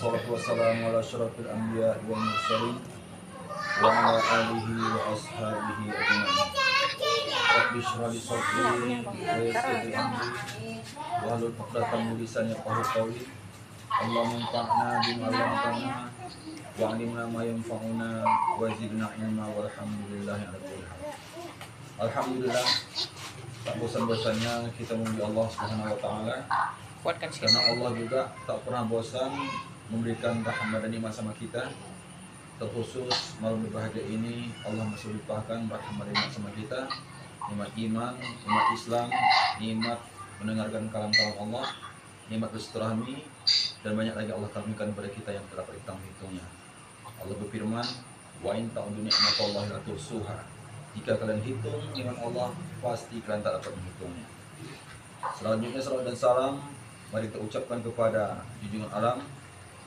wassalatu wassalamu ala asyrafil anbiya wal mursalin wa ala alihi wa ashabihi ajma'in. Rabbi shrah li sadri wa yassir li amri wahlul 'uqdatam min lisani yafqahu qawli. Allahumma anfa'na bima 'allamtana wa 'allimna ma yanfa'una wa zidna ilma walhamdulillahi ala kulli hal. Alhamdulillah, tak bosan-bosannya kita memuji Allah Subhanahu wa taala. Karena Allah juga tak pernah bosan memberikan rahmat dan nikmat sama kita. Terkhusus malam berbahagia ini Allah masih limpahkan rahmat dan nikmat sama kita. Nikmat iman, nikmat Islam, nikmat mendengarkan kalam-kalam Allah, nikmat bersilaturahmi, dan banyak lagi Allah karuniakan kepada kita yang tidak terhitung-hitungnya. Allah berfirman, wa in ta'uddu ni'matallahi la tuhsuha. Jika kalian hitung nikmat Allah, pasti kalian tak dapat menghitungnya. Selanjutnya salawat dan salam mari kita ucapkan kepada junjungan alam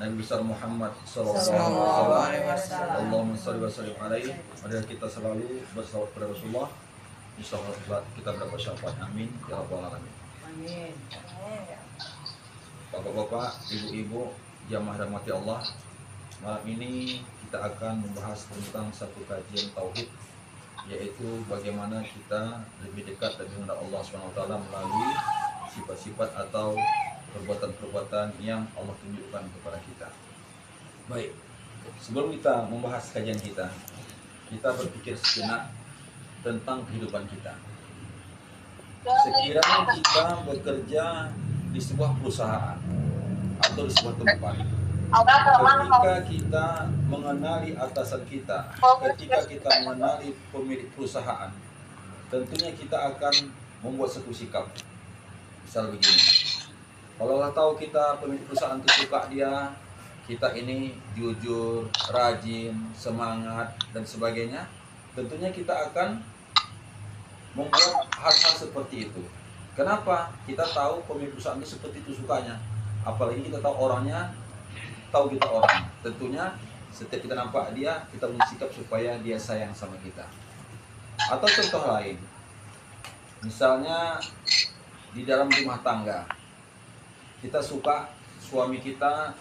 Nabi besar Muhammad sallallahu alaihi wasallam. Allahumma shalli wa sallim alaihi. Mari kita selalu bersalawat kepada Rasulullah. Insyaallah kita mendapat syafaat. Amin ya rabbal alamin. Amin. Bapak-bapak, ibu-ibu, jamaah rahmati Allah. Malam ini kita akan membahas tentang satu kajian tauhid, yaitu bagaimana kita lebih dekat dengan Allah SWT melalui sifat-sifat atau perbuatan-perbuatan yang Allah tunjukkan kepada kita. Baik, sebelum kita membahas kajian kita berpikir sejenak tentang kehidupan kita. Sekiranya kita bekerja di sebuah perusahaan atau di sebuah tempat, ketika kita mengenali atasan kita, ketika kita mengenali pemilik perusahaan, tentunya kita akan membuat satu sikap. Misal begini, kalau Allah tahu kita pemilik perusahaan itu suka dia, kita ini jujur, rajin, semangat, dan sebagainya, tentunya kita akan membuat hal-hal seperti itu. Kenapa? Kita tahu pemilik perusahaan itu seperti itu sukanya. Apalagi kita tahu orangnya, tahu kita orang. Tentunya setiap kita nampak dia, kita punya sikap supaya dia sayang sama kita. Atau contoh lain, misalnya di dalam rumah tangga, kita suka suami kita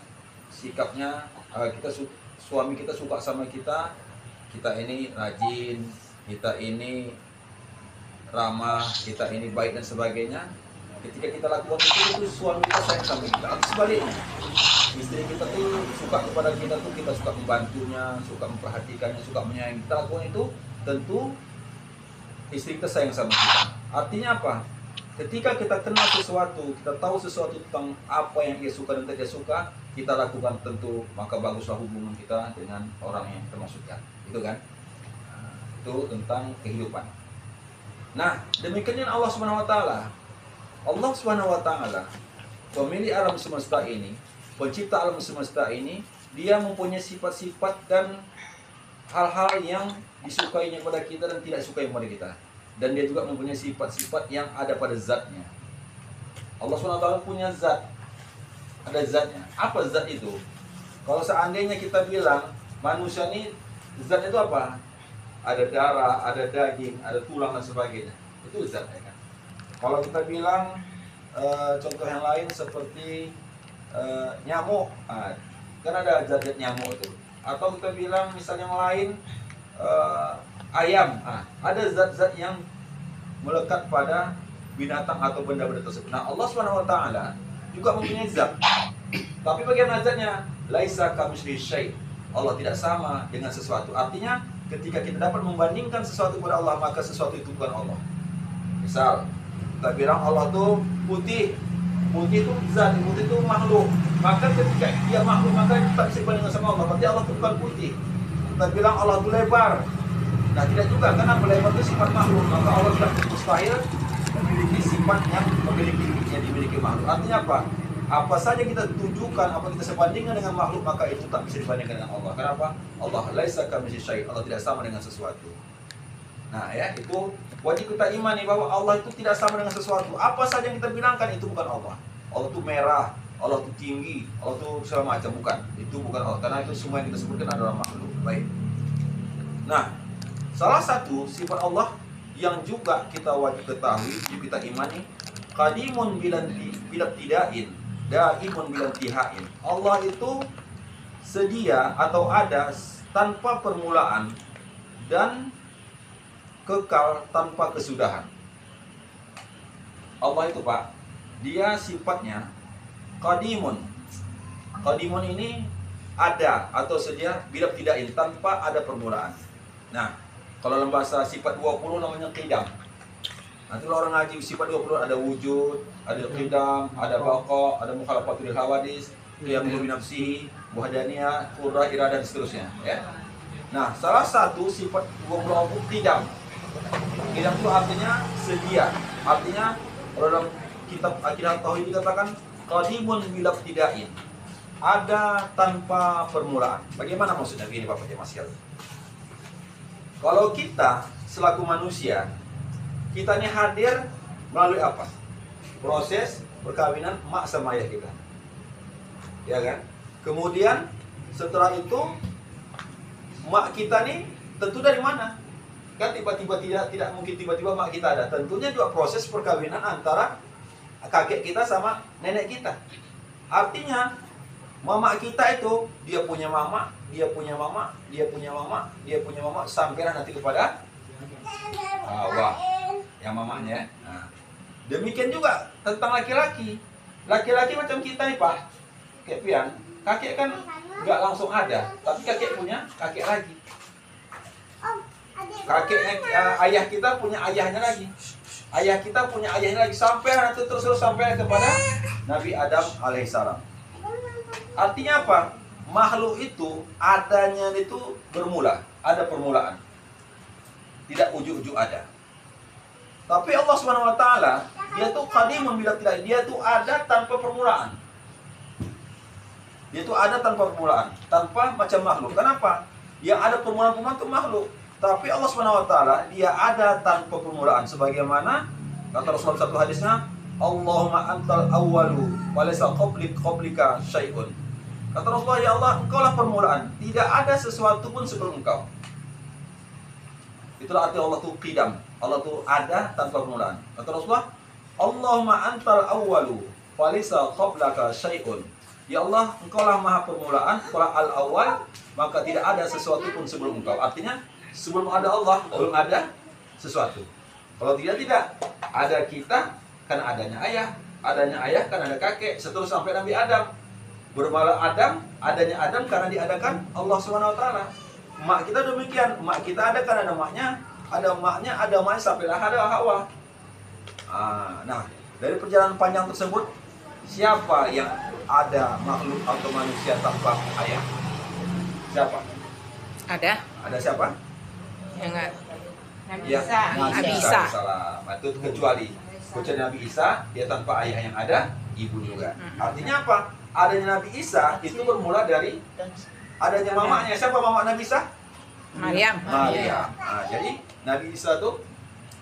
sikapnya, suami kita suka sama kita, kita ini rajin, kita ini ramah, kita ini baik dan sebagainya. Ketika kita lakukan itu suami kita sayang sama kita. Atau sebaliknya, istri kita tuh suka kepada kita tuh, kita suka membantunya, suka memperhatikannya, suka menyayangi. Kita lakukan itu, tentu istri kita sayang sama kita. Artinya apa? Ketika kita kenal sesuatu, kita tahu sesuatu tentang apa yang ia suka dan tidak suka, kita lakukan, tentu maka baguslah hubungan kita dengan orang yang kita maksudkan. Itu kan? Itu tentang kehidupan. Nah, demikian Allah Subhanahu wa taala. Allah Subhanahu wa taala, pemilik alam semesta ini, pencipta alam semesta ini, dia mempunyai sifat-sifat dan hal-hal yang disukainya pada kita dan tidak sukai pada kita. Dan dia juga mempunyai sifat-sifat yang ada pada zatnya. Allah SWT punya zat. Ada zatnya. Apa zat itu? Kalau seandainya kita bilang manusia ini zat itu apa? Ada darah, ada daging, ada tulang dan sebagainya. Itu zat, ya kan? Kalau kita bilang contoh yang lain seperti nyamuk, kan ada zat-zat nyamuk itu. Atau kita bilang misalnya yang lain ayam, ada zat-zat yang melekat pada binatang atau benda-benda tersebut. Nah, Allah Subhanahu wa taala juga mempunyai zat. Tapi bagaimana zatnya? Laisa kamitslihi syai'. Allah tidak sama dengan sesuatu. Artinya, ketika kita dapat membandingkan sesuatu kepada Allah, maka sesuatu itu bukan Allah. Misal, kita bilang Allah itu putih. Putih itu zat, putih itu makhluk. Maka ketika dia makhluk, maka kita bisa bandingkan sama Allah. Berarti Allah itu bukan putih. Kita bilang Allah itu lebar. Nah, tidak juga, karena lebar itu sifat makhluk. Maka Allah tidak mustahil memiliki sifat yang dimiliki makhluk. Artinya apa? Apa saja kita tunjukkan, apa kita sebandingkan dengan makhluk, maka itu tak bisa dibandingkan dengan Allah. Kenapa? Allah laisa kamitslihi syai'. Allah tidak sama dengan sesuatu. Nah, ya, itu wajib kita imani bahwa Allah itu tidak sama dengan sesuatu. Apa saja yang kita bilangkan itu bukan Allah. Allah itu merah, Allah itu tinggi, Allah itu segala macam, bukan. Itu bukan Allah, karena itu semua yang kita sebutkan adalah makhluk. Baik. Nah, salah satu sifat Allah yang juga kita wajib ketahui, kita imani, qadimun bilan tidain, daimun bilan tihain. Allah itu sedia atau ada tanpa permulaan dan kekal tanpa kesudahan. Allah itu Pak, dia sifatnya qadimun. Qadimun ini ada atau sedia bila tidak ini tanpa ada permulaan. Nah, kalau dalam bahasa sifat 20 namanya qidam. Nanti kalau orang ngaji sifat 20 ada wujud, ada qidam, ada baqa, ada mukhalafatul hawadis, qiyamu bi nafsihi, wahdaniyah, qurra, iradah dan seterusnya, ya. Nah, salah satu sifat 20 qidam. Qidam itu artinya sedia. Artinya kalau dalam kitab Aqidah Tauhid dikatakan qadimun bila ibtida'in. Ada tanpa permulaan. Bagaimana maksudnya begini Bapak Jemaah sekalian? Kalau kita selaku manusia, kita ini hadir melalui apa? Proses perkawinan mak sama ayah kita. Ya kan? Kemudian setelah itu mak kita nih tentu dari mana? Kan tiba-tiba tidak mungkin tiba-tiba mak kita ada. Tentunya juga proses perkawinan antara kakek kita sama nenek kita. Artinya mama kita itu dia punya mama, dia punya mama, dia punya mama, dia punya mama sampailah nanti kepada Hawa yang mamanya. Nah, demikian juga tentang laki-laki. Laki-laki macam kita nih Pak, kayak Pian, kakek kan nggak langsung ada, tapi kakek punya kakek lagi. Ayah kita punya ayahnya lagi. Ayah kita punya ayahnya lagi sampai nanti terus sampai kepada Nabi Adam alaihissalam. Artinya apa? Makhluk itu adanya itu bermula, ada permulaan. Tidak ujuk-ujuk ada. Tapi Allah Subhanahu wa taala, dia tuh qadimun bila tidak, dia tuh ada tanpa permulaan. Dia tuh ada tanpa permulaan, tanpa macam makhluk. Kenapa? Yang ada permulaan-permulaan itu makhluk. Tapi Allah Subhanahu wa taala dia ada tanpa permulaan sebagaimana kata Rasulullah satu hadisnya, Allahumma antal awwalu wa laysa qablika syai'un. Kata Rasulullah, ya Allah, engkaulah permulaan, tidak ada sesuatu pun sebelum engkau. Itulah arti Allah itu qidam. Allah itu ada tanpa permulaan. Kata Rasulullah, Allahumma antal awwalu wa laysa qablaka syai'un. Ya Allah, engkaulah maha permulaan, engkaulah al-awwal, maka tidak ada sesuatu pun sebelum engkau. Artinya sebelum ada Allah, belum ada sesuatu. Kalau tidak ada kita, kan adanya ayah kan ada kakek, seterusnya sampai Nabi Adam. Bermula Adam, adanya Adam karena diadakan Allah Subhanahu wa taala. Mak kita demikian, mak kita ada karena ada maknya, sampailah ada Hawa. Nah, dari perjalanan panjang tersebut, siapa yang ada makhluk atau manusia tanpa ayah? Siapa? Ada siapa? Enggak. Nabi Ya, Isa. Nabi Isa. Itu kecuali Nabi Isa, dia tanpa ayah yang ada, ibu juga. Artinya apa? Adanya Nabi Isa itu bermula dari adanya mamanya. Siapa mama Nabi Isa? Maryam. Nah, jadi Nabi Isa itu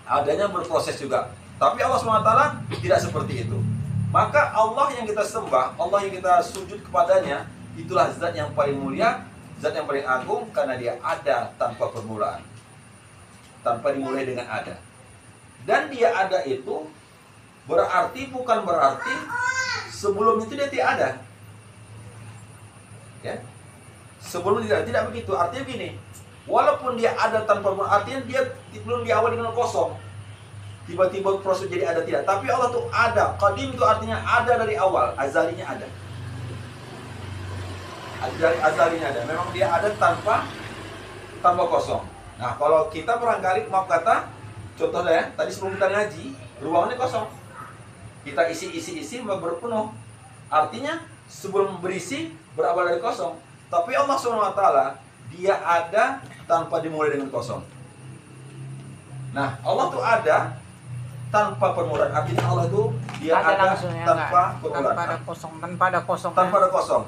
adanya berproses juga. Tapi Allah SWT tidak seperti itu. Maka Allah yang kita sembah, Allah yang kita sujud kepadanya, itulah zat yang paling mulia, zat yang paling agung karena dia ada tanpa permulaan. Tanpa dimulai dengan ada. Dan dia ada itu bukan berarti sebelum itu dia tidak ada. Ya. Sebelum tidak begitu. Artinya begini, walaupun dia ada tanpa permulaan, artinya dia belum diawali dengan kosong. Tiba-tiba proses jadi ada tidak. Tapi Allah tuh ada. Qadim itu artinya ada dari awal, azalinya ada. Dari azalinya ada. Memang dia ada tanpa kosong. Nah, kalau kita barangkali maaf kata, contohnya ya, tadi sebelum kita ngaji, ruangannya kosong. Kita isi berpenuh. Artinya sebelum berisi berawal dari kosong. Tapi Allah SWT dia ada tanpa dimulai dengan kosong. Nah, Allah tuh ada tanpa permulaan. Artinya Allah itu dia ada tanpa permulaan. Tanpa ada kosong.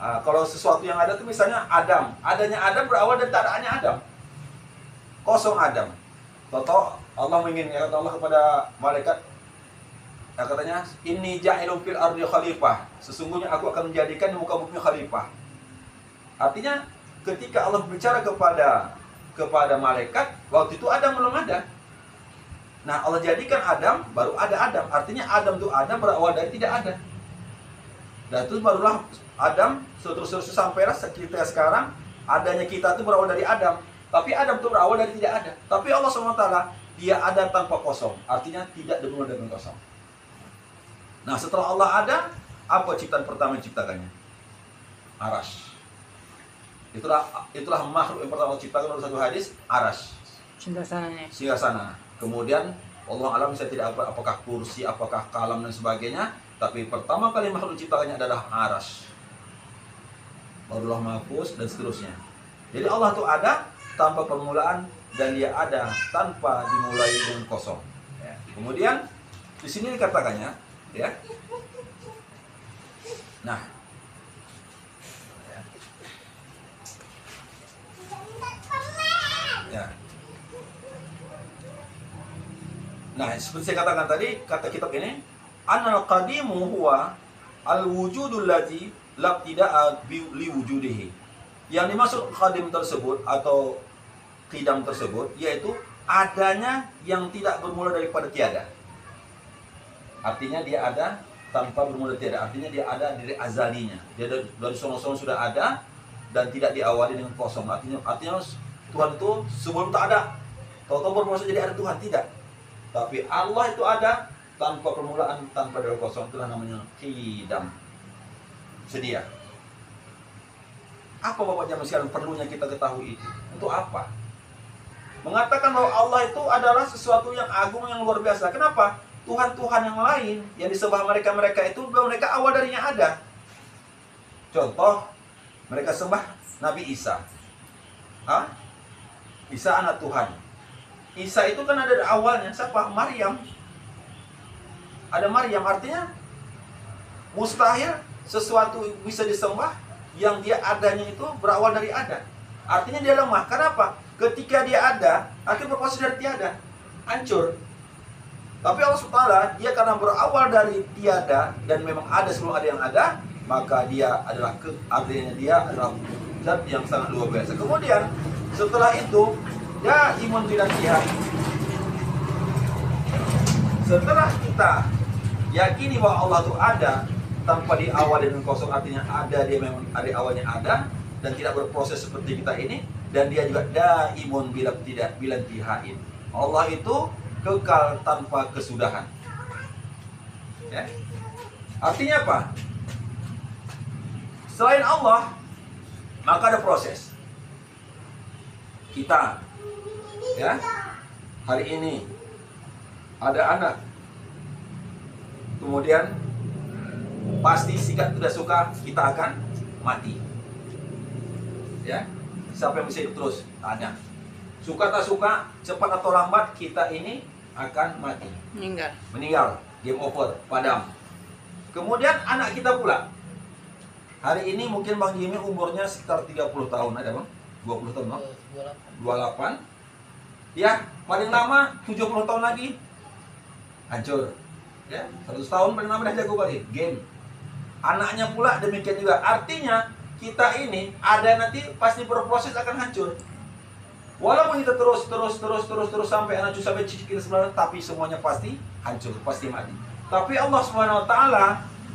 Kalau sesuatu yang ada itu misalnya Adam. Adanya Adam berawal dari tak adanya Adam. Kosong Adam. Toto Allah menginginkan Allah kepada malaikat. Katanya, inni ja'ilun fil ardi khalifah. Sesungguhnya aku akan menjadikan di muka bumi khalifah. Artinya ketika Allah berbicara kepada malaikat, waktu itu Adam belum ada. Nah, Allah jadikan Adam, baru ada Adam. Artinya Adam itu ada berawal dari tidak ada. Dan itu barulah Adam, seterus-terus sampailah kita sekarang. Adanya kita itu berawal dari Adam. Tapi Adam itu berawal dari tidak ada. Tapi Allah SWT, dia ada tanpa kosong. Artinya tidak dimulai dengan kosong. Nah, setelah Allah ada, apa ciptaan pertama yang diciptakannya? Arash. Itulah makhluk yang pertama diciptakan dalam satu hadis, arash. Singgasana. Kemudian Allah alam saya tidak apakah kursi, apakah kalam dan sebagainya. Tapi pertama kali makhluk diciptakannya adalah arash. Barulah mahfuz dan seterusnya. Jadi Allah itu ada tanpa permulaan dan dia ada tanpa dimulai dengan kosong. Ya. Kemudian di sini dikatakannya, ya. Nah, ya. Nah, seperti saya katakan tadi, kata kitab ini, Anal qadimu huwa al-wujudul ladzi la ibtida'a li wujudihi. Yang dimaksud qadim tersebut atau qidam tersebut yaitu adanya yang tidak bermula daripada tiada. Artinya dia ada tanpa bermula tiada. Artinya dia ada dari azalinya. Dia dari sono-sono sudah ada dan tidak diawali dengan kosong. Artinya Tuhan itu sebelum tak ada. Tahu-tahu bermula jadi ada Tuhan, tidak. Tapi Allah itu ada tanpa permulaan, tanpa dari kosong. Itulah namanya qidam. Sedia. Apa Bapak Jamaah sekalian perlunya kita ketahui itu? Untuk apa? Mengatakan bahwa Allah itu adalah sesuatu yang agung, yang luar biasa. Kenapa? Tuhan-Tuhan yang lain yang disembah mereka itu mereka awal darinya ada. Contoh, mereka sembah Nabi Isa. Hah? Isa anak Tuhan. Isa itu kan ada dari awalnya. Siapa? Maryam. Ada Maryam, artinya mustahil sesuatu bisa disembah yang dia adanya itu berawal dari ada. Artinya dia lemah. Kenapa? Ketika dia ada, akhirnya berproses dari tiada, hancur. Tapi Allah SWT, dia karena berawal dari tiada dan memang ada sebelum ada yang ada, maka dia adalah artinya dia adalah zat yang sangat luar biasa. Kemudian setelah itu, ya imun bilang jihad. Setelah kita yakini bahwa Allah itu ada tanpa diawali dengan kosong, artinya ada, dia memang dari awalnya ada dan tidak berproses seperti kita ini, dan dia juga daimun bila tidak bilan tihain. Allah itu kekal tanpa kesudahan. Ya. Artinya apa? Selain Allah, maka ada proses. Kita, ya, hari ini ada anak, kemudian pasti sikap tidak suka kita akan mati. Ya, siapa yang bisa hidup terus? Tak ada. Suka tak suka, cepat atau lambat kita ini akan mati. Meninggal. Game over, padam. Kemudian anak kita pula. Hari ini mungkin Bang Jimmy umurnya sekitar 30 tahun, ada Bang? 20 tahun, Bang? 28. Ya, paling lama 70 tahun lagi hancur. Ya, 100 tahun paling lama dah jago balik game. Anaknya pula demikian juga. Artinya kita ini ada nanti pasti berproses akan hancur. Walaupun kita terus sampai anak cucu sampai cicit sebenarnya, tapi semuanya pasti hancur, pasti mati. Tapi Allah SWT,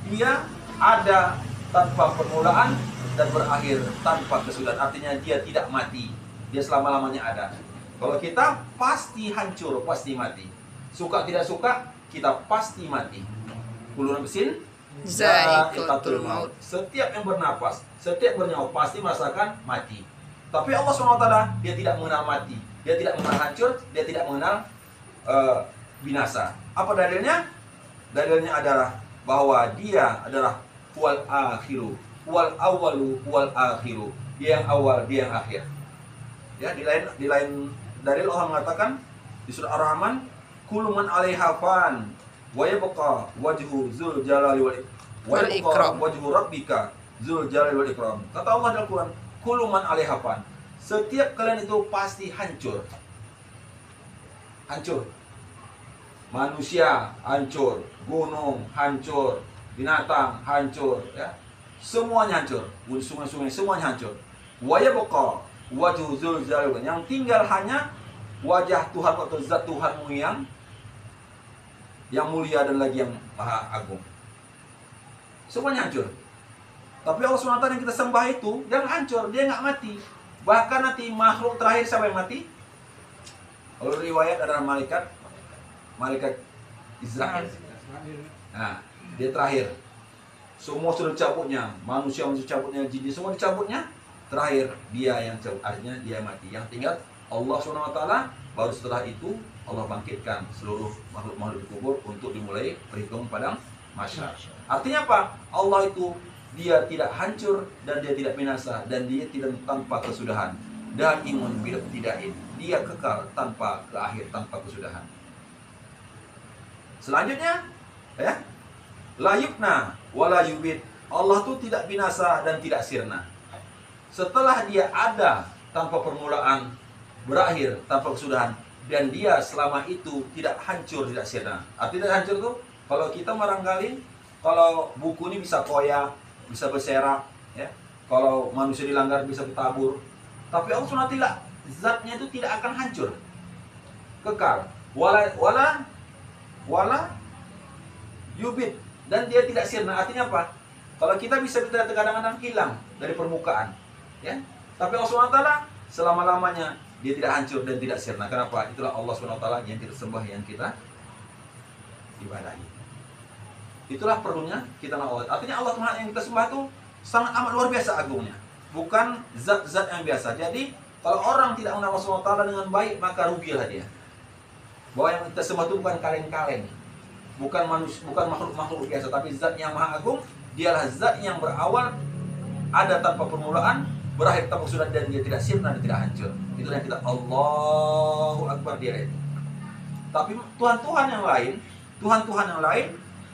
dia ada tanpa permulaan dan berakhir tanpa kesudahan. Artinya dia tidak mati, dia selama-lamanya ada. Kalau kita pasti hancur, pasti mati. Suka tidak suka, kita pasti mati. Kulun mesin Zaikatul maut. Setiap yang bernapas, setiap bernyawa pasti merasakan mati. Tapi Allah SWT, dia tidak mengenal mati, dia tidak mengenal hancur, dia tidak mengenal binasa. Apa dalilnya? Dalilnya adalah bahwa dia adalah wal akhiru, wal awalu, wal akhiru. Dia yang awal, dia yang akhir. Ya, di lain dalil Allah mengatakan di surah Ar-Rahman, kullu man 'alaiha fan wa yabqa wajhu dzul jalali wal ikram, wajhu rabbika dzul jalali wal ikram. Kata Allah dalam Quran, kullu man 'alaiha fan. Setiap kalian itu pasti hancur. Hancur. Manusia hancur, gunung hancur, binatang hancur, ya. Semuanya hancur. Sungai-sungai semuanya hancur. Wa yabqa wajhu dzul jalali. Yang tinggal hanya wajah Tuhan atau zat Tuhanmu yang mulia dan lagi yang maha agung. Semuanya hancur. Tapi Allah SWT yang kita sembah itu, dia nggak hancur, dia nggak mati. Bahkan nanti makhluk terakhir siapa yang mati? Kalau riwayat adalah malaikat Israel. Nah, dia terakhir. Semua sudah cabutnya, manusia cabutnya, jin semua dicabutnya. Terakhir dia yang cabut, artinya dia mati. Yang tinggal Allah SWT. Baru setelah itu Allah bangkitkan seluruh makhluk-makhluk di kubur untuk dimulai perhitungan padang mahsyar. Artinya apa? Allah itu dia tidak hancur dan dia tidak binasa dan dia tidak tanpa kesudahan. Dan imun bila tidak dia kekal tanpa akhir, tanpa kesudahan. Selanjutnya, ya, la yubna wala yubid. Allah itu tidak binasa dan tidak sirna. Setelah dia ada tanpa permulaan, berakhir tanpa kesudahan, dan dia selama itu tidak hancur, tidak sirna. Artinya tidak hancur tuh, kalau kita barangkali, kalau buku ini bisa koyak, bisa berserak, ya. Kalau manusia dilanggar bisa bertabur. Tapi Allah SWT tidak, zatnya itu tidak akan hancur, kekal. Wala yubid, dan dia tidak sirna. Artinya apa? Kalau kita bisa kadang-kadang hilang dari permukaan, ya. Tapi Allah SWT selama-lamanya dia tidak hancur dan tidak sirna. Kenapa? Itulah Allah SWT yang kita sembah, yang kita ibadahi. Itulah perlunya kita nama Allah. Artinya Allah Tuhan yang kita sembah itu sangat amat luar biasa agungnya. Bukan zat-zat yang biasa. Jadi kalau orang tidak mengenal Allah SWT dengan baik, maka rugilah dia. Bahwa yang kita sembah itu bukan kaleng-kaleng, bukan manusia, bukan makhluk-makhluk biasa, tapi zat yang maha agung. Dialah zat yang berawal, ada tanpa permulaan, berakhir tanpa kesudahan, dan dia tidak sirna dan tidak hancur. Itulah yang kita Allahu Akbar dia itu. Tapi Tuhan-Tuhan yang lain,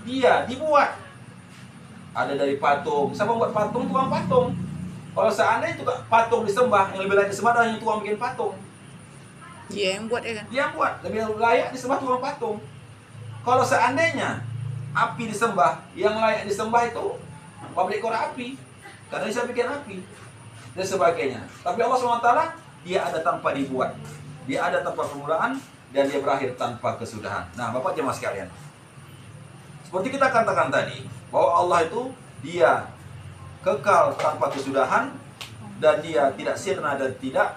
dia dibuat. Ada dari patung. Siapa buat patung? Tukang patung. Kalau seandainya itu patung disembah, yang lebih layak disembah adalah yang tukang bikin patung. Dia yang buat, ya kan? Dia yang buat, lebih layak disembah tukang patung. Kalau seandainya api disembah, yang layak disembah itu pabrik korek api, karena dia bisa bikin api dan sebagainya. Tapi Allah SWT, dia ada tanpa dibuat, dia ada tanpa permulaan, dan dia berakhir tanpa kesudahan. Nah, Bapak jemaah sekalian, seperti kita katakan tadi, bahwa Allah itu dia kekal tanpa kesudahan, dan dia tidak sirna dan tidak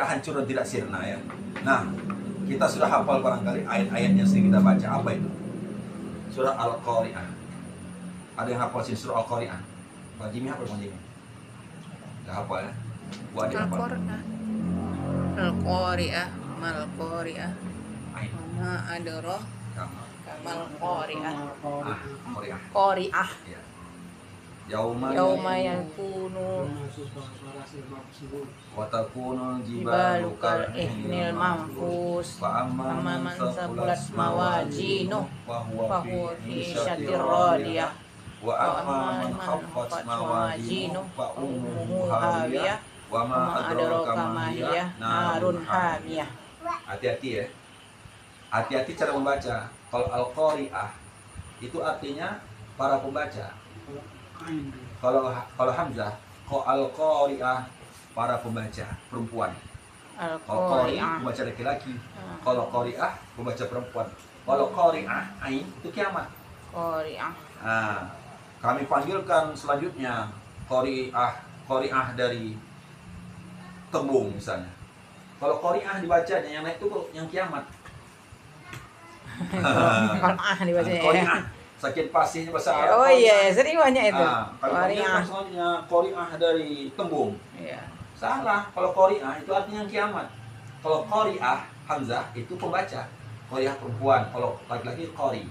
hancur dan tidak sirna, ya. Nah, kita sudah hafal barangkali ayat-ayat yang sering kita baca. Apa itu? Surah Al-Qari'ah. Ada yang hafal sih surah Al-Qari'ah? Pak Jimmy hafal, Pak Jimmy? Gak hafal, ya? Buat dia hafal. Al-Qari'ah, Mal-Qari'ah. Ain. Ma adroh kamal Qari'ah. Qari'ah. Qari'ah. Ya. Yauma yakunu wa takunul jibalu kal ihnil manfus fa amma man saqulat mawazinuh fa huwa fi syatir radiyah wa amma man khaffat mawazinuh fa ummuhu hawiyah wa ma adraka ma hiya narun hamiyah. Hati-hati, ya. Hati-hati cara membaca. Kalau Al-Qari'ah itu artinya para pembaca. Kalau Hamzah, Al-Qari'ah para pembaca perempuan. Kalau Qari pembaca laki-laki, kalau Qari'ah pembaca perempuan. Kalau Qari'ah ain itu kiamat. Qari'ah. Nah, kami panggilkan selanjutnya Qari'ah dari tembung misalnya. Kalau Qari'ah dibacanya yang naik itu yang kiamat. Qari'ah dibacanya. Qari'ah sakit pasihnya bahasa Arab. Oh iya, sering banyak itu. Qari'ah selanjutnya Qari'ah dari tembung. Iya. Salah. Kalau Qari'ah itu artinya yang kiamat. Kalau Qari'ah Hamzah itu pembaca. Qari'ah perempuan. Kalau laki-laki Qari.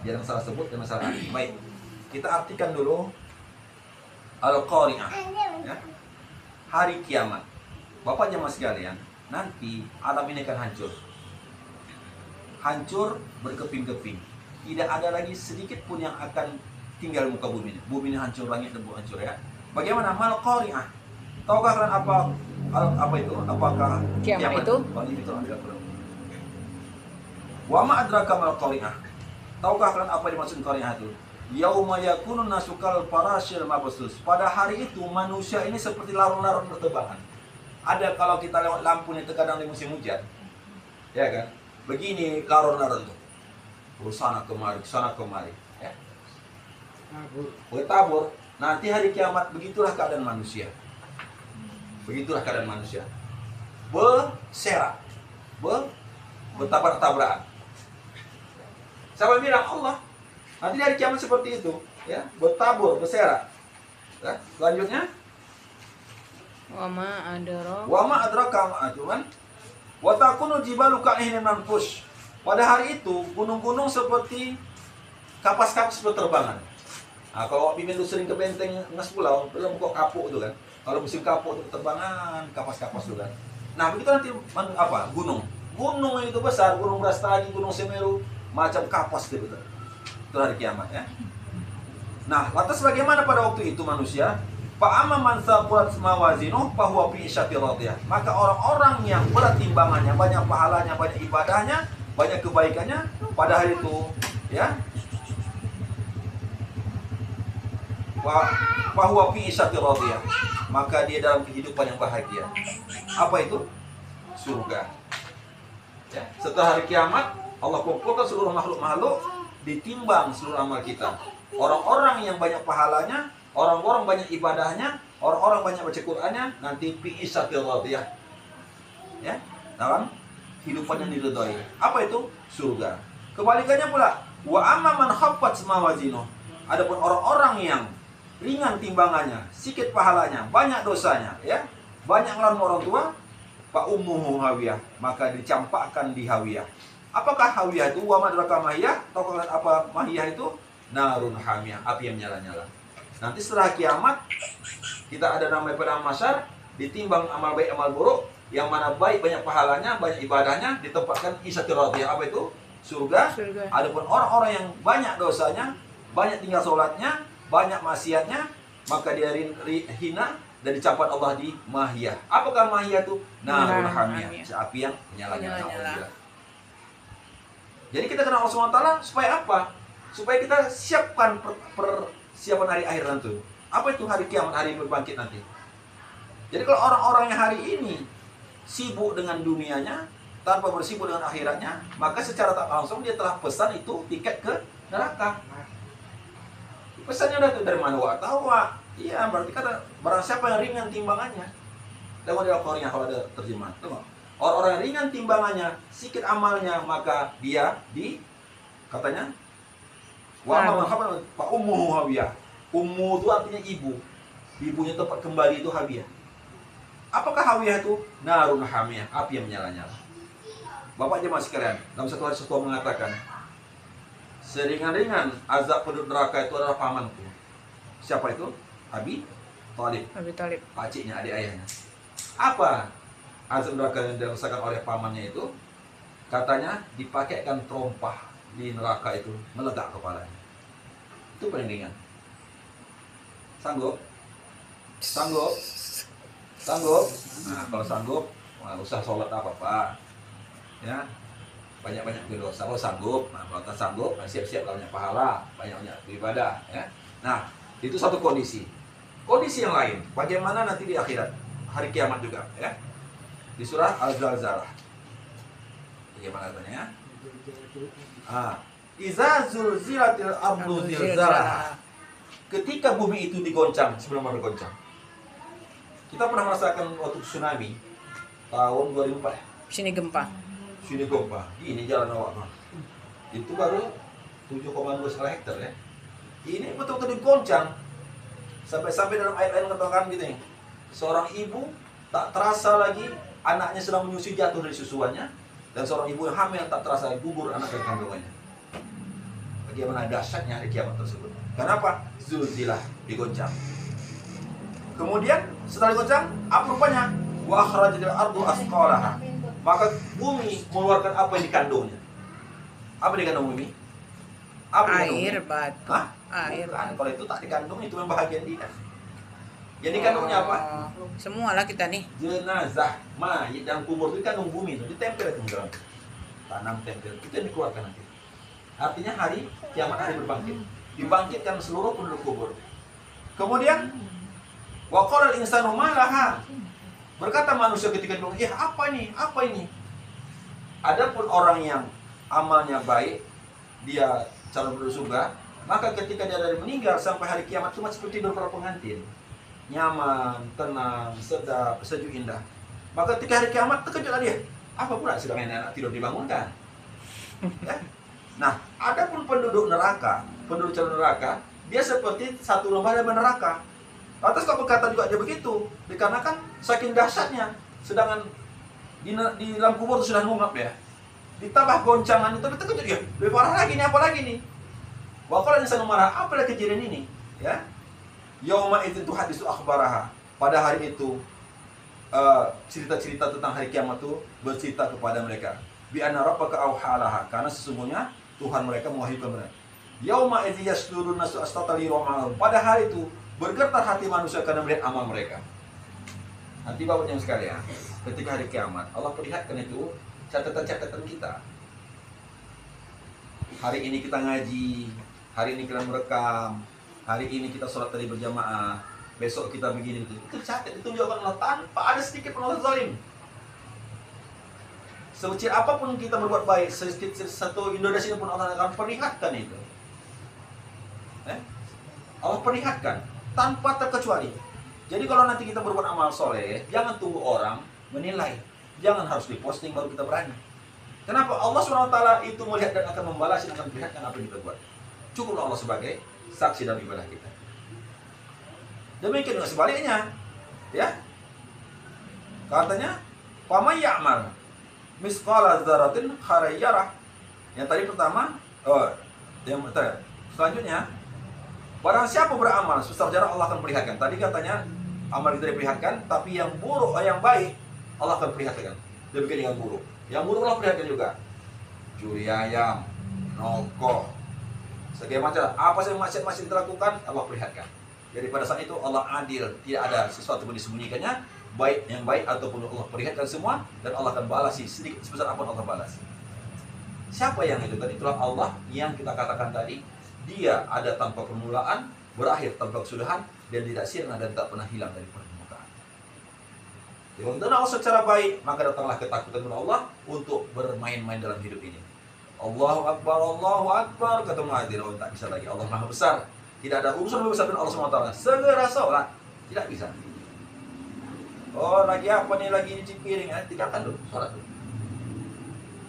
Jangan salah sebut dan masalah. Baik. Kita artikan dulu Al-Qari'ah, ya. Hari kiamat. Bapak jemaah sekalian, nanti alam ini akan hancur. Hancur berkeping-keping. Tidak ada lagi sedikit pun yang akan tinggal muka bumi ini. Bumi ini hancur, langit dan bumi hancur, ya. Bagaimana? Mal Qari'ah. Tahukah kalian apa itu? Apakah kiamat itu? Wa ma adraka mal Qari'ah. Tahukah kalian apa yang dimaksud Qari'ah itu? Yauma yakunun nasukal parasyil mabsus. Pada hari itu manusia ini seperti larun-larun bertebakan. Ada kalau kita lewat lampu nih terkadang di musim hujan, ya kan? Begini larun-larun tuh. Sana kemari, ya. bertabur. Nanti hari kiamat begitulah keadaan manusia. Begitulah keadaan manusia. Berserak, bertabrak-tabrakan. Siapa bilang? Allah. Nanti hari kiamat seperti itu, ya, bertabur, berserak. Ya, selanjutnya, Wama adraka. wama adraka ma'ajuman, wa takunu jibalu ka'ihnin manfush. Pada hari itu gunung-gunung seperti kapas-kapas berterbangan. Nah, kalau Mimin tuh sering ke benteng Ngas Pulau, belum kok kapuk itu kan. Kalau musim kapuk itu terbangan, kapas-kapas itu kan. Nah, begitu nanti apa? Gunung. Gunung itu besar, Gunung Brastagi, Gunung Semeru, macam kapas gitu. Itu hari kiamat ya. Nah, lantas bagaimana pada waktu itu manusia? Fa'amma man thaqulat mawazinuhu fahuwa fi 'isyatin radiyah. Maka orang-orang yang berat timbangannya, banyak pahalanya, banyak ibadahnya, banyak kebaikannya pada hari itu, ya. Fahuwa fi 'isyatin radiyah. Maka dia dalam kehidupan yang bahagia. Apa itu? Surga. Ya, setelah hari kiamat, Allah kumpulkan seluruh makhluk-makhluk, ditimbang seluruh amal kita. Orang-orang yang banyak pahalanya, orang-orang banyak ibadahnya, orang-orang banyak baca Qur'annya, nanti fi 'isyatin radiyah. Ya, dalam kehidupan yang diridhai. Apa itu? Surga. Kebalikannya pula, wa amma man khaffat mawazinuh. Adapun orang-orang yang ringan timbangannya, sedikit pahalanya, banyak dosanya, ya, banyak ngelawan orang tua, fa ummuhu hawiyah, maka dicampakkan di hawiyah. Apakah hawiyah itu? Wa madraka mahiyah? Tahu kalian apa mahiyah itu? Narun hamiyah, api yang nyala-nyala. Nanti setelah kiamat, kita ada namanya padang mahsyar, ditimbang amal baik amal buruk, yang mana baik banyak pahalanya, banyak ibadahnya, ditempatkan isyatir radiyah. Apa itu? Surga. Adapun orang-orang yang banyak dosanya, banyak tinggal sholatnya, banyak maksiatnya, maka dia hina dan dicampakkan Allah di mahiyah. Apakah mahiyah itu? Narun hamiyah, api yang menyala-nyala. Jadi kita kenal Allah SWT supaya apa? Supaya kita siapkan persiapan hari akhir nanti. Apa itu hari kiamat, hari berbangkit nanti? Jadi kalau orang-orang yang hari ini sibuk dengan dunianya tanpa bersibuk dengan akhiratnya, maka secara tak langsung dia telah pesan itu tiket ke neraka. Pesannya udah tuh dari mana? Wa tahu, wa. Iya, berarti kata barang siapa yang ringan timbangannya. Tengok di Al-Qur'an kalau ada terjemahan. Tengok. Orang-orang yang ringan timbangannya, sedikit amalnya, maka dia katanya wa amma man khaffat fa ummuhu hawiyah. Ummu itu artinya ibu. Ibunya tempat kembali itu hawiyah. Apakah hawiyah itu? Narun hamiyah, api yang menyala-nyala. Bapak jemaah sekalian, dalam satu hari Rasulullah mengatakan, seringan-ringan azab penduduk neraka itu adalah pamanku. Siapa itu? Abi Talib. Abi Talib. Pakciknya, adik ayahnya. Apa azab neraka yang dirasakan oleh pamannya itu? Katanya dipakaikan terompah di neraka itu, meledak kepalanya. Itu paling ringan. Sanggup? Sanggup? Sanggup? Nah, kalau sanggup, nggak usah sholat apa-apa. Ya, banyak-banyak berdosa. Kalau sanggup, nah kalau tak sanggup, siap-siap banyak pahala, banyak-banyak beribadah. Ya. Nah, itu satu kondisi. Kondisi yang lain, bagaimana nanti di akhirat, hari kiamat juga, ya. Di surah Al-Zalzalah. Bagaimana katanya? Iza zulzilatil ardu zilzalaha. Ketika bumi itu digoncang, sebelum bergoncang. Kita pernah merasakan waktu tsunami tahun 2004. Sini gempa. Sini gempa. Ini jalan awak. Itu baru 7,2 skala hektar ya. Ini betul-betul digoncang. Sampai-sampai dalam ayat-ayat mengatakan gitu nih. Seorang ibu tak terasa lagi anaknya sedang menyusui jatuh dari susuannya, dan seorang ibu yang hamil tak terasa gugur anak dari kandungannya. Bagaimana dahsyatnya hari kiamat tersebut. Kenapa? Zulzilah, digoncang. Kemudian setelah digoncang, apa rupanya? Wa akhrajatil ardu asqalaha. Maka bumi mengeluarkan apa yang dikandungnya. Apa yang dikandung bumi? Apa yang Air, dikandung? batu. Hah? Air. Bukan. Kalau itu tak dikandung, itu memang bahagian dia. Yang dikandungnya apa? Semua lah kita nih. Jenazah, mayit dalam kubur itu dikandung bumi itu, ditempel itu dalam tanam tempel. Itu yang dikeluarkan nanti. Artinya hari kiamat, hari berbangkit. Dibangkitkan seluruh penduduk kubur. Kemudian wa qala al-insanu ma laha. Berkata manusia ketika bilang, "Ya, apa ini? Apa ini?" Adapun orang yang amalnya baik, dia calon penduduk surga, Maka ketika dia dari meninggal sampai hari kiamat cuma seperti tidur para pengantin. Nyaman, tenang, sedap, sejuk, indah. Maka ketika hari kiamat terkejutlah dia. Apa pula sedang anak tidur dibangunkan? Ya? Nah, ada pun penduduk neraka, penduduk calon neraka, dia seperti satu lembaga neraka. Atas kok berkata juga dia begitu, dikarenakan saking dahsyatnya. Sedangkan di dalam kubur itu sudah ngungap ya. Ditambah goncangan itu terkejut dia. Lebih parah lagi nih, apa lagi nih? Waqala insanu marah, apa kejadian ini? Ya. Yauma idzin tuhadisu akhbaraha. Pada hari itu cerita-cerita tentang hari kiamat itu bercerita kepada mereka. Bi anna rabbaka auhalaha, karena sesungguhnya Tuhan mereka mewahyukan mereka. Yauma idzi yasdurun nasu astatali romal. Pada hari itu bergetar hati manusia karena melihat amal mereka. Nanti Bapak yang sekalian, ketika hari kiamat Allah perlihatkan itu catatan-catatan kita. Hari ini kita ngaji, hari ini kita merekam, hari ini kita sholat tadi berjamaah, besok kita begini itu tercatat, ditunjukkan Allah tanpa ada sedikit pun Allah zalim. Sekecil apapun kita berbuat baik, sedikit satu Indonesia pun Allah akan perlihatkan itu. Allah perlihatkan tanpa terkecuali. Jadi kalau nanti kita berbuat amal soleh, jangan tunggu orang menilai, jangan harus diposting baru kita berani. Kenapa? Allah SWT itu melihat dan akan membalas dan akan perlihatkan apa yang kita buat. Cukuplah Allah sebagai saksi dalam ibadah kita. Demikian juga sebaliknya, ya. Katanya, "Faman ya'mal misqala dzarratin khairan yarah." Yang tadi pertama, selanjutnya, barang siapa beramal sebesar jarak Allah akan perlihatkan. Tadi katanya amal itu diperlihatkan, tapi yang buruk, yang baik Allah akan perlihatkan. Demikian dengan buruk. Yang buruk Allah perlihatkan juga. Curi ayam, nokoh, segala macam. Apa saja maksiat-maksiat kita lakukan Allah perlihatkan. Jadi pada saat itu Allah adil, tidak ada sesuatu yang disembunyikannya, baik yang baik ataupun Allah perlihatkan semua, dan Allah akan balas sedikit sebesar apa Allah balas. Siapa yang itu tadi? Itulah Allah yang kita katakan tadi, dia ada tanpa permulaan, berakhir tanpa kesudahan, dan tidak sirna dan tak pernah hilang dari permukaan. Jadi kalau kita Allah secara baik, maka datanglah ketakutan kepada Allah untuk bermain-main dalam hidup ini. Allahu Akbar, kata Muadzin, oh tak bisa lagi, Allah Maha Besar. Tidak ada urusan lebih besar dari Allah SWT. Segera sholat, tidak bisa. Oh lagi apa nih, lagi nyuci piring, tinggalkan dulu, sholat dulu.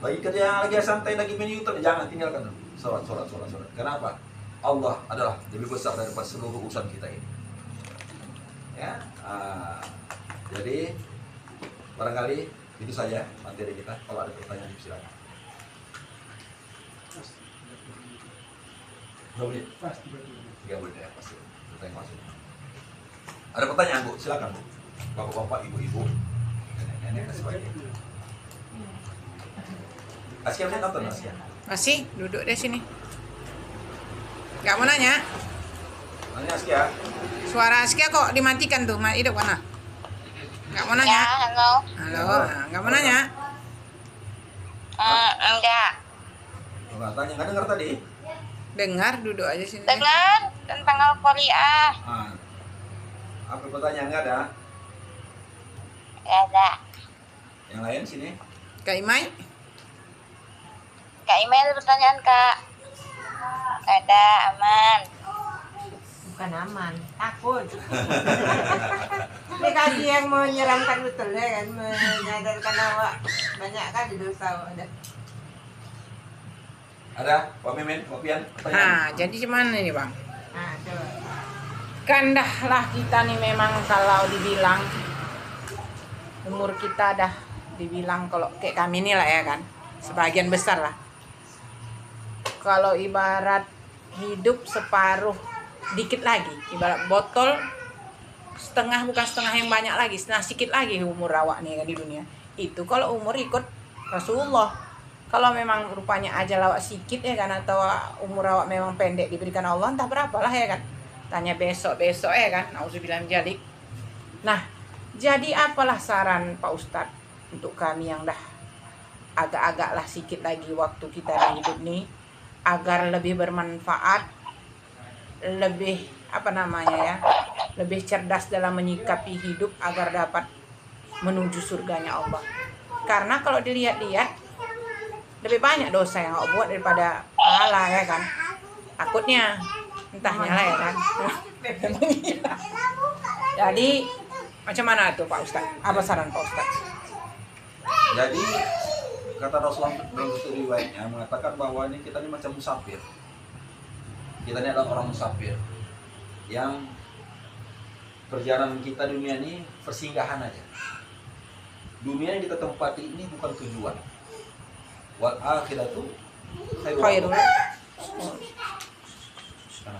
Lagi kerja, lagi santai, lagi main YouTube, jangan, tinggalkan dulu. Sholat. Kenapa? Allah adalah lebih besar daripada seluruh urusan kita ini. Ya, jadi barangkali itu saja materi kita. Kalau ada pertanyaan silakan. Boleh. 3 menit ya, pasti. Pertanyaan masuk. Ada pertanyaan Bu, silakan Bu. Bapak-bapak, ibu-ibu, nenek-nenek dan sebagainya. Askia masih nonton Askia? Masih duduk di sini. Nggak mau nanya? Nanya Askia. Suara Askia kok dimatikan tuh, hidup mana? Nggak mau nanya? Ya, halo. Halo, nggak mau nanya? Enggak. Enggak tanya, nggak dengar tadi? Dengar, duduk aja sini. Dengar tentang Al-Qari'ah. Apa pertanyaan? Nggak ada? Enggak ada. Yang lain sini? Kak Imai? Kak Email pertanyaan, Kak. Enggak ada, aman. Bukan aman, takut. Ini kaki yang menyeramkan betul ya kan, menyadarkan awak banyak kali dosa ada. Ada? Pak Mimin, Pak Pian? Nah, jadi gimana nih Bang? Nah, coba. Kan dah lah kita nih memang kalau dibilang umur kita dah dibilang kalau kayak kami nih lah ya kan, sebagian besar lah. Kalau ibarat hidup separuh dikit lagi, ibarat botol setengah, bukan setengah yang banyak lagi, setengah sedikit lagi umur awak nih kan di dunia. Itu kalau umur ikut Rasulullah. Kalau memang rupanya ajal awak sedikit ya kan, atau umur awak memang pendek diberikan Allah entah berapalah ya kan. Tanya besok-besok ya kan, nauzubillah min dzalik. Nah, jadi apalah saran Pak Ustadz untuk kami yang dah agak-agak lah sedikit lagi waktu kita di hidup nih, agar lebih bermanfaat, lebih lebih cerdas dalam menyikapi hidup agar dapat menuju surganya Allah. Karena kalau dilihat-lihat lebih banyak dosa yang Allah buat daripada pahala ya kan. takutnya entahnya lah ya kan. Memang iya. Jadi macam mana tuh Pak Ustadz? Apa saran Pak Ustadz? Jadi kata Rasulullah dalam satu riwayatnya mengatakan bahwa ini kita ini macam musafir. Kita ini adalah orang musafir yang perjalanan kita dunia ini persinggahan aja. Dunia yang kita tempati ini bukan tujuan. Wal akhiratu khairul. Sana.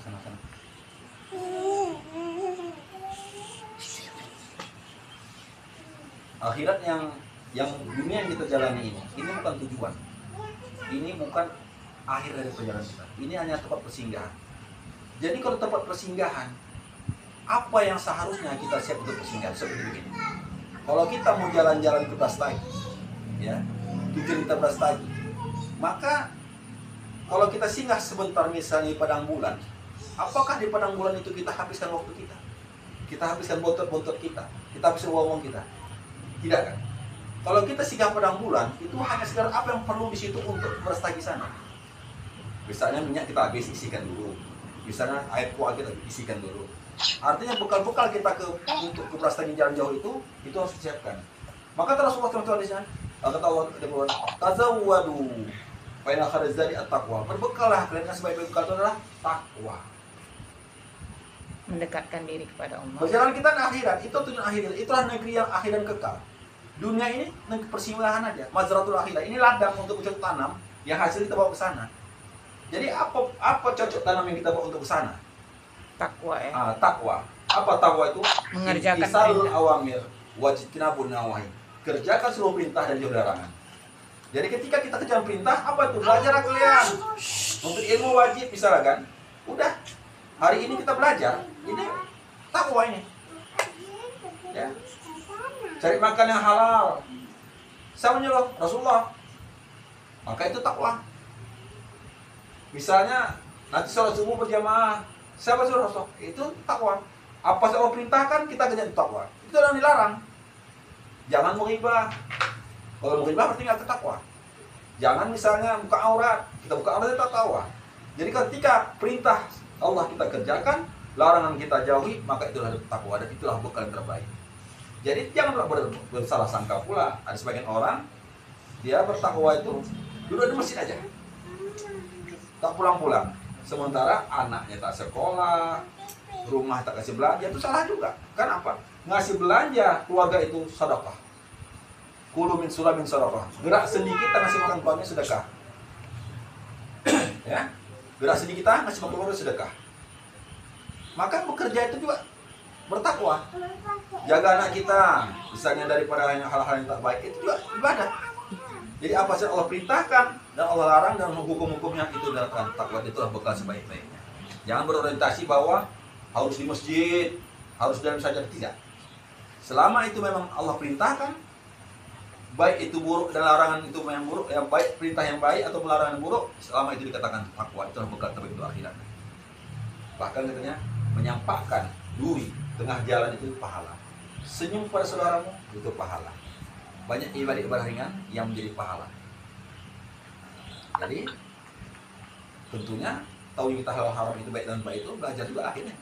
Akhirat yang dunia yang kita jalani ini bukan tujuan. Ini bukan akhir dari perjalanan kita. Ini hanya tempat persinggahan. Jadi kalau tempat persinggahan, apa yang seharusnya kita siap untuk persinggahan seperti begini. Kalau kita mau jalan-jalan ke Brastagi, ya, tujuan kita Brastagi, maka kalau kita singgah sebentar misalnya di padang bulan, apakah di padang bulan itu kita habiskan waktu kita? Kita habiskan bontot-bontot kita habiskan uang kita? Tidak kan? Kalau kita singgah padang bulan, itu hanya sekedar apa yang perlu di situ untuk Brastagi sana. Misalnya minyak kita habis, isikan dulu. Misalnya air kuah kita isikan dulu. Artinya bekal-bekal kita untuk ke Brastagi jalan jauh itu harus disiapkan. Maka Rasulullah teman-teman di sana, kata Allah, tazawwadu fa inna khairaz zadi at-taqwa. Berbekallah, kalian sebaik-baik bekal itu adalah takwa. Mendekatkan diri kepada Allah. Perjalanan kita ke akhirat, itu tujuan akhirat. Itulah negeri yang akhir dan kekal. Dunia ini negeri persinggahan aja, mazratul akhirat. Ini ladang untuk bercocok tanam yang hasil kita bawa ke sana. Jadi apa cocok tanam yang kita bawa untuk ke sana? Takwa ya. Takwa. Apa takwa itu? Mengerjakan Imtisalul perintah. awamir wajtinabun nawahi. Kerjakan seluruh perintah dan jauh larangan. Jadi ketika kita kerja perintah, apa itu? Belajar kalian. Untuk ilmu wajib misalnya kan. Udah. Hari ini kita belajar. Ini takwa ini. Ya. Cari makan yang halal. Saya menyuruh Rasulullah. Maka itu takwa. Misalnya nanti sholat subuh berjamaah. Siapa suruh Rasul? Itu takwa. Apa yang Allah perintahkan kita kerjakan takwa. Itu yang dilarang. Jangan menghibah. Kalau menghibah berarti nggak takwa. Jangan misalnya buka aurat. Kita buka aurat itu takwa. Jadi ketika perintah Allah kita kerjakan, larangan kita jauhi, maka itulah takwa dan itulah bekal yang terbaik. Jadi janganlah bersalah sangka pula. Ada sebagian orang dia bertakwa itu duduk di masjid aja, tak pulang-pulang. Sementara anaknya tak sekolah, rumah tak kasih belanja, itu salah juga. Kan apa? Ngasih belanja keluarga itu sedekah. Kulu min sulamin sedekah. Gerak sedikit tak ngasih makan keluarga sedekah. Ya, gerak sedikit tak ngasih makan keluarga sedekah. Maka bekerja itu juga bertakwa. Jaga anak kita, misalnya daripada hal-hal yang tak baik, itu juga ibadah. Jadi apa yang Allah perintahkan dan Allah larang dan hukum-hukumnya itu adalah takwa, itulah bekal sebaik-baiknya. Jangan berorientasi bahwa harus di masjid, harus dalam saja, tidak. Selama itu memang Allah perintahkan, baik itu buruk dan larangan itu yang buruk, yang baik perintah yang baik atau larangan yang buruk, selama itu dikatakan takwa, itulah bekal terbaik untuk akhirat. Bahkan katanya menyampaikan duri tengah jalan itu pahala. Senyum pada saudaramu itu pahala. Banyak ibadah-ibadah ringan yang menjadi pahala. Jadi tentunya tahu kita hal haram itu baik dan baik itu belajar juga akhirnya.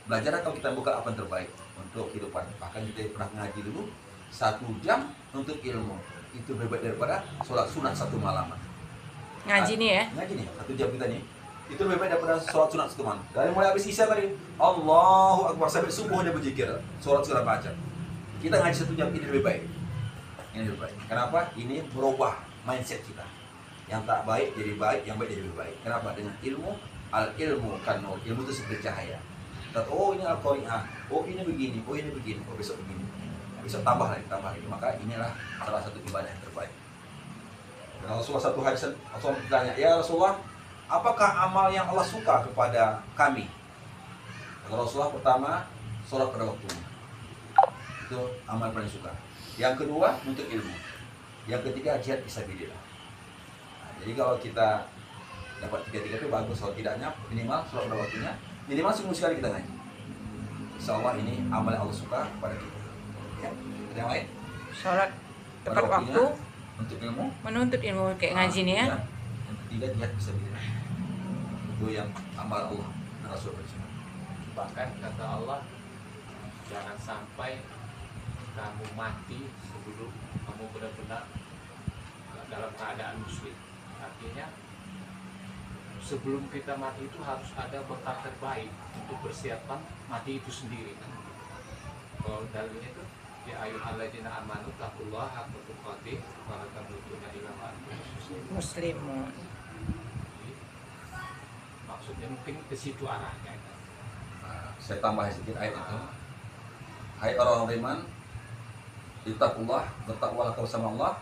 Belajar atau kita buka apa yang terbaik untuk kehidupan. Bahkan kita pernah ngaji dulu 1 jam untuk ilmu. Itu lebih baik daripada sholat sunat 1 malam. Ngaji nih ya. Ngaji nih 1 jam kita nih. Itu lebih baik daripada sholat sunat 1 malam. Dari mulai habis isya tadi, Allahu Akbar sampai subuh dia berzikir, sholat segala macam. Kita ngaji 1 jam ini lebih baik. Ini lebih baik. Kenapa? Ini merubah mindset kita. Yang tak baik jadi baik, yang baik jadi lebih baik. Kenapa? Dengan ilmu, al-ilmu kan nur. Ilmu itu seperti cahaya. Oh ini al-qari'ah, oh ini begini, oh ini begini, oh besok begini. Besok tambah lagi. Maka inilah salah satu ibadah yang terbaik. Dan Rasulullah satu hadis Rasulullah bertanya, ya Rasulullah, apakah amal yang Allah suka kepada kami? Kata Rasulullah, pertama, sholat pada waktunya. Itu amal paling suka. Yang kedua, untuk ilmu. Yang ketiga, jihad fisabilillah. Nah, jadi kalau kita dapat 3-3 itu bagus. Kalau tidaknya, minimal sholat pada waktunya. Minimal seminggu sekali kita ngaji. Insya Allah ini amal yang Allah suka kepada kita. Ya, ada yang lain? Sholat tepat Pada waktunya, waktu, untuk ilmu. menuntut ilmu kayak ngaji nih ya. Yang ketiga, jihad fisabilillah. Itu yang amal Allah dan Rasul bersama. Bahkan kata Allah, jangan sampai kamu mati sebelum kamu benar-benar dalam keadaan muslim. Artinya sebelum kita mati itu harus ada bekal terbaik untuk persiapan mati itu sendiri. Kalau dalilnya itu ya ayyuhalladzina amanu taqullaha haqqa tuqatih wa la tamutunna illa wa antum Muslimun. Maksudnya mungkin ke situ arahnya. Nah, saya tambah sedikit ayat itu. Hai orang beriman, ittaqullah, bertakwalah kamu sama Allah,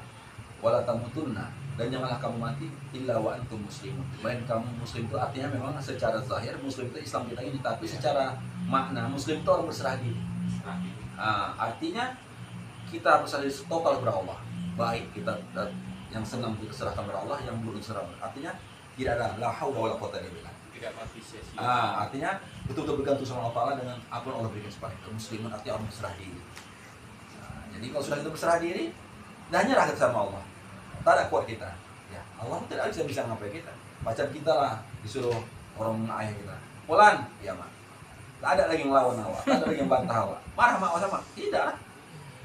wala tamutunna, dan janganlah kamu mati illa wa antum muslimun. Lain kamu muslim itu artinya memang secara zahir muslim itu Islam kita ini, tapi secara makna muslim itu orang berserah diri. Artinya kita berserah diri total kepada Allah. Baik kita yang senang diserahkan kepada Allah, yang belum diserah. Artinya tidak ada la haula wala quwwata illa billah. Tidak mati sia-sia. Artinya betul-betul bergantung sama Allah Ta'ala dengan apa yang Allah berikan kepada kita. Muslimin artinya orang berserah diri. Jadi kalau sudah kita berserah diri, dah nyerah kita sama Allah. Tak ada kuat kita. Ya, Allah tidak bisa ngapain kita. Macam kita lah disuruh orang ayah kita. Pulang, ya mak. Tak ada lagi yang lawan awak, tak ada lagi yang bantah awak. Marah mak sama? Tidak lah.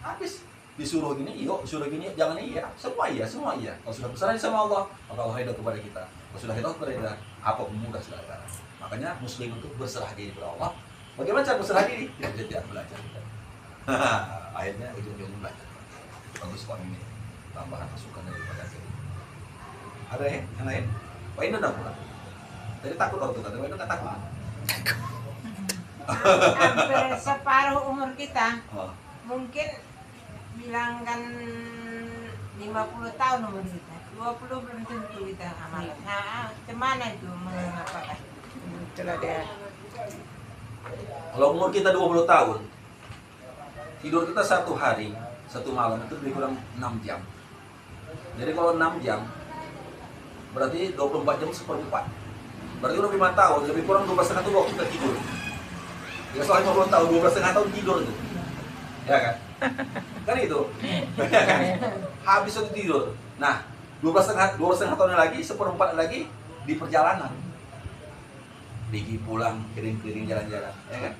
Habis disuruh gini, yuk, disuruh gini, jangan iya. Semua iya, semua iya. Kalau sudah berserah sama Allah, maka Allah ridho kepada kita. Kalau sudah ridho kepada kita, apa pun mudah sudah ada. Makanya muslim itu berserah diri kepada Allah. Bagaimana cara berserah diri? Tidak belajar. Akhirnya ujung-ujungnya belajar. Bagus Pak ini. Tambahan masukan daripada ini. Ada ya? Yang lain? Pak Indo dah pulang. Tadi takut orang itu, Pak Indo nggak takut. Hampir separuh umur kita, Oh. mungkin bilangkan 50 tahun umur kita, 20 belum tentu kita amalan. Nah, kemana itu mengapa? Itulah dia. Kalau umur kita 20 tahun, tidur kita satu hari, satu malam itu lebih kurang 6 jam. Jadi kalau 6 jam, berarti 24 jam seperempat. Berarti udah 5 tahun, lebih kurang 12,5 tahun waktu kita tidur. Ya soal 50 tahun, 12,5 tahun tidur tuh. Ya kan? Kan itu. Ya kan? Habis itu tidur. Nah, 12,5 tahun lagi, seperempat lagi di perjalanan. Pergi pulang, keliling-keliling jalan-jalan, ya kan?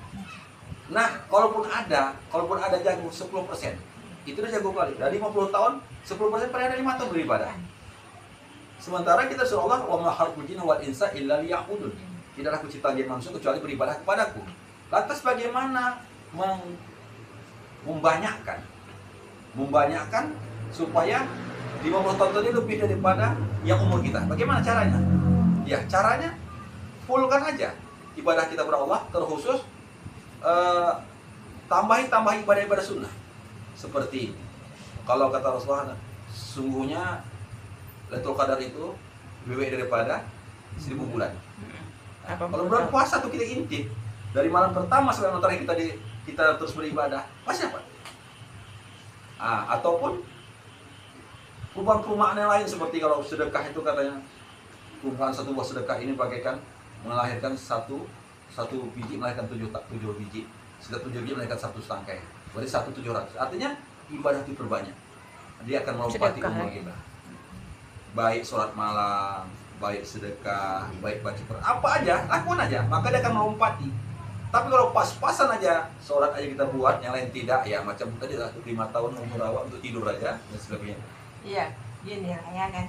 Nah, kalaupun ada jago 10%, itu udah jago kali. Dari 50 tahun, 10% paling ada 5 tahun beribadah. Sementara kita suruh Allah, wa ma khalaqul jinna wal insa illa liya'budun. Tidaklah aku cipta jin manusia kecuali beribadah kepadaku. Lantas bagaimana membanyakkan supaya 50 tahun tadi lebih daripada yang umur kita. Bagaimana caranya? Ya, caranya fullkan aja ibadah kita kepada Allah, terkhusus tambahin ibadah sunnah. Seperti kalau kata Rasulullah, sungguhnya Lailatul Qadar itu lebih daripada 1000 bulan. Nah, kalau bulan puasa tuh kita intip dari malam pertama sampai malam terakhir kita terus beribadah, pasti apa? Ataupun perubahan-perubahan yang lain, seperti kalau sedekah itu katanya perubahan satu buah sedekah ini bagaikan melahirkan satu biji melahirkan 7 biji, setiap 7 biji melahirkan 1 tangkai, berarti 1/700. Artinya ibadah itu perbanyak, dia akan melompati umur kita. Baik sholat malam, baik sedekah, baik baca Quran, apa aja lakukan aja, maka dia akan melompati. Tapi kalau pas-pasan aja sholat aja kita buat, yang lain tidak, ya macam tadi lah 5 tahun umur awak untuk tidur aja dan sebagainya. Iya, gini lah ya kan.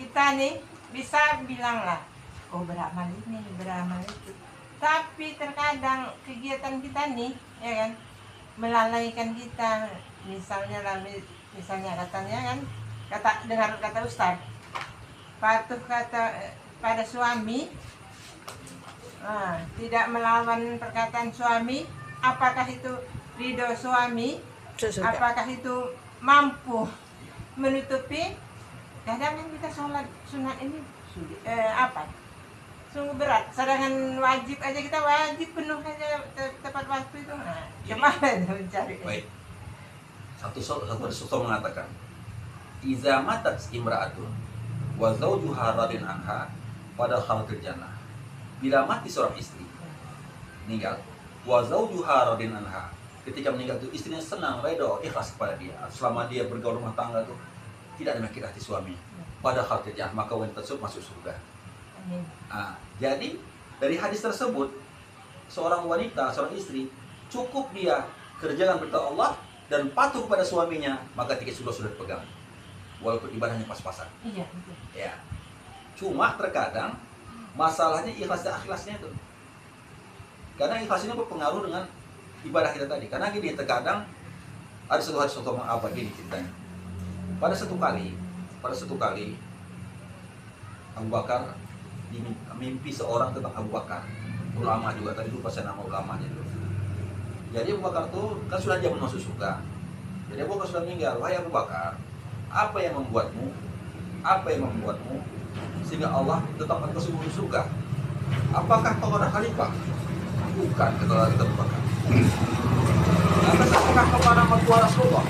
Kita nih bisa bilang lah, oh beramal ini, beramal itu. Tapi terkadang kegiatan kita nih, ya kan, melalaikan kita. Misalnya katanya kan, dengar kata Ustaz, patuh pada suami, tidak melawan perkataan suami, apakah itu ridho suami, apakah itu mampu menutupi. Kadang kan kita sholat sunat ini sungguh berat, sedangkan wajib aja kita wajib penuh aja tepat waktu itu. Gimana itu mencari? Baik, satu mengatakan, iza matat imra'atun wa zawjuha radin anha pada khalatil jannah. Bila mati seorang istri meninggal, wa zawjuha radin anha, ketika meninggal itu istrinya senang, redha, ikhlas kepada dia, selama dia bergaul rumah tangga itu tidak ada menyakiti hati suami, pada khalatil jannah, maka wanita tersebut masuk surga. Amin. Jadi dari hadis tersebut, seorang wanita, seorang istri, cukup dia kerjakan perintah Allah dan patuh pada suaminya, maka tiket sudah dipegang. Walaupun ibadahnya pas-pasan. Iya, betul. Ya. Cuma terkadang masalahnya ikhlas dan ikhlasnya itu. Karena ikhlas ini berpengaruh dengan ibadah kita tadi. Karena gini, terkadang ada satu apa gini ceritanya. Pada satu kali Abu Bakar mimpi seorang tentang Abu Bakar, ulama juga, tadi lupa saya nama ulamanya dulu. Jadi Abu Bakar tuh kan sudah zaman masuk surga. Jadi Abu Bakar sudah meninggal. Wahai Abu Bakar, apa yang membuatmu sehingga Allah tetapkan kau di surga? Apakah kau ada khalifah? Bukan, kata Abu Bakar. Apakah kau pernah mertua Rasulullah?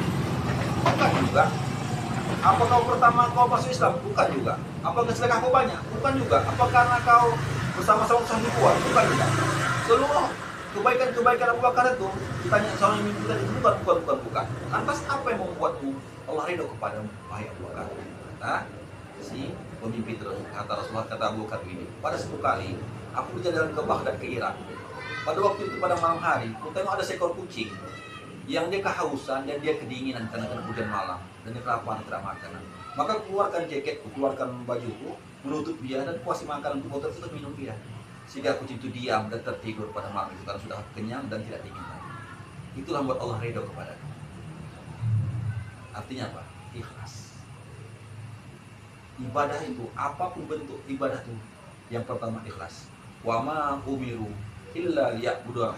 Bukan juga. Apa kau pertama kau masuk Islam? Bukan juga. Apakah sedekah kau banyak? Bukan juga. Apa karena kau bersama-sama sahih kuat? Bukan juga. Seluruh kebaikan Abu Bakar itu ditanya seorang yang mimpi tadi, bukan. Lantas apa yang membuatmu Allah ridho kepadamu, wahai Abu Bakar? Kata si pemimpi tersebut, kata Rasulullah, kata Abu Bakar ini, pada satu kali aku berjalan ke Baghdad, ke Irak. Pada waktu itu pada malam hari, aku tengok ada seekor kucing yang dia kehausan dan dia kedinginan karena hujan malam dan dia kelaparan, tidak makanan. Maka aku keluarkan jaketku, keluarkan bajuku, menutup dia dan kuasai makanan untuk terus minum dia. Sehingga kucing itu diam dan tertidur pada malam itu karena sudah kenyang dan tidak dingin lagi. Itulah buat Allah ridho kepadaku. Artinya apa? Ikhlas. Ibadah itu, apapun bentuk ibadah itu, yang pertama ikhlas. Wa ma umiru illa liya'budu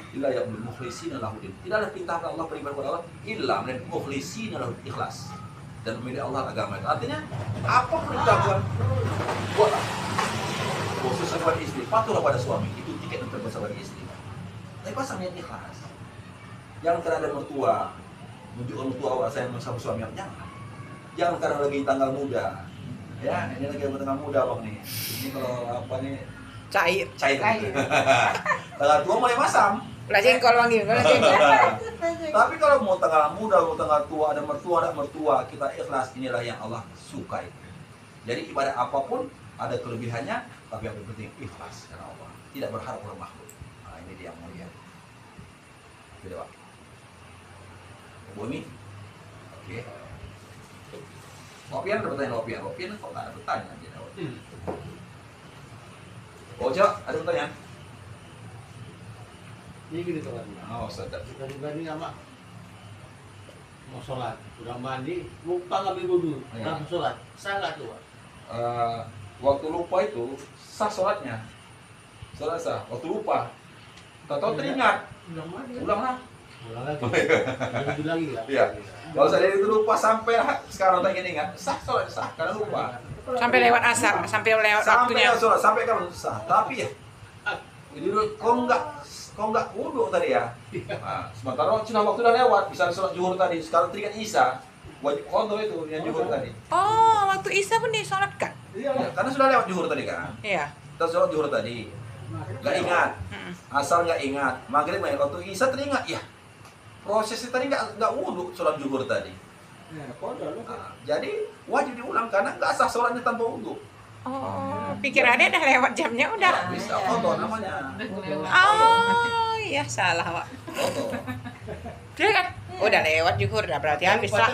mukhlishina lahudin. Tidak ada perintah Allah beribadah kepada Allah illa mukhlishina lahud, ikhlas dan milik Allah agama itu. Artinya apa perintah Tuhan, buatlah. Khusus buat istri, patuhlah pada suami. Itu tiket yang terbesar bagi istri. Tapi pasang niat ikhlas. Jangan karena ada mertua, menunjukkan mertua saya sama suami, jangan karena lagi tanggal muda. Ya, ini lagi tanggal muda bang nih. Ini kalau apa nih? Cair. Tanggal tua mulai masam. Belajar kalau wangi, Tapi kalau mau tanggal muda, mau tanggal tua, ada mertua, kita ikhlas. Inilah yang Allah sukai. Jadi ibadah apapun ada kelebihannya, tapi yang penting ikhlas karena Allah. Tidak berharap oleh makhluk. Nah, ini dia yang mulia. Sudah Pak. Bumi. Oke. Lopian ada pertanyaan Lopian kok nggak ada pertanyaan aja. Ojo, ada pertanyaan? Ini gini kawan. Oh, sadar. Kita juga nih sama mau sholat, udah mandi, lupa ngambil wudhu, langsung sholat, sah nggak tuh? Waktu lupa itu sah sholatnya, sholat sah. Waktu lupa, tahu teringat, ulang lagi, wudhu lagi ya? Iya. Kalau saya dari itu lupa sampai sekarang tak ingat, sah sholat sah karena lupa. Sampai lewat asar, sampai lewat waktunya. Sholat sampai kalau sah. Tapi ya, ini kau nggak wudhu tadi ya. Nah, sementara sudah waktu udah lewat, bisa sholat zuhur tadi. Sekarang teringat isya, wajib qadha itu yang zuhur tadi. Oh, waktu isya pun disolatkan. Iya, karena sudah lewat zuhur tadi kan. Iya. Kita sholat zuhur tadi, nggak ingat, asal nggak ingat. Maghrib waktu isya teringat, ya prosesnya tadi nggak wudhu sholat zuhur tadi. Nah, jadi wajib diulang karena nggak sah sholatnya tanpa wudhu. Oh, pikirannya udah lewat jamnya udah. Bisa qadha namanya. Oh, iya salah Pak. Dia kan udah lewat zuhur dah berarti habis lah.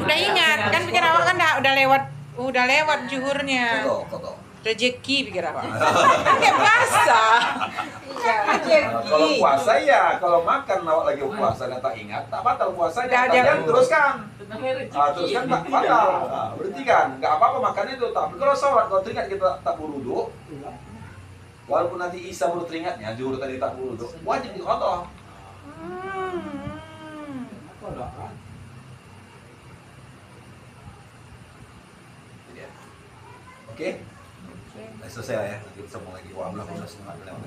Udah ingat kan pikir awak kan udah lewat zuhurnya. Qadha. Rezeki pikir awak. Kayak puasa. Kalau puasa ya, kalau makan awak lagi puasa dan tak ingat, tak batal puasanya. Jangan teruskan. Teruskan tak batal. Berhenti kan, nggak apa-apa makannya itu. Tapi kalau sholat, kalau teringat kita tak berwudu, walaupun nanti isya baru teringatnya, zuhur tadi tak berwudu, wajib diqadha. Oke? Selesai lah ya, nanti kita sambung lagi. Wah, belum udah setengah lewat.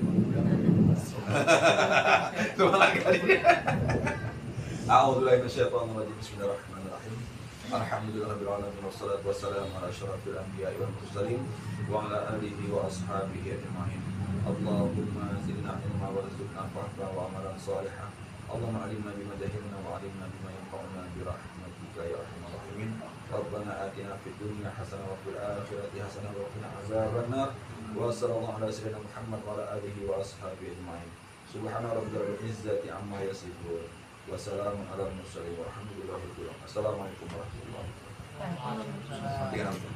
Cuma lagi tadi. A'udzubillahi minasyaitonir rajim. Bismillahirrahmanirrahim. Alhamdulillahirabbil alamin wassalatu wassalamu ala asyrafil anbiya'i wal mursalin wa ala alihi wa ashabihi ajma'in. Allahumma zidna ilma warzuqna fahma wa amalan shalihan. Allahumma alimna bima jahilna wa alimna bima yanfa'una bi rahmatika برحمتك يا أرحم الراحمين. ربنا آتنا في الدنيا حسنة وفي الآخرة حسنة وقنا عذاب النار. وصلى الله على سيدنا محمد وعلى آله وأصحابه أجمعين. سبحان ربك رب العزة عما يصفون وسلام على المرسلين والحمد لله رب العالمين. السلام عليكم ورحمة الله وبركاته.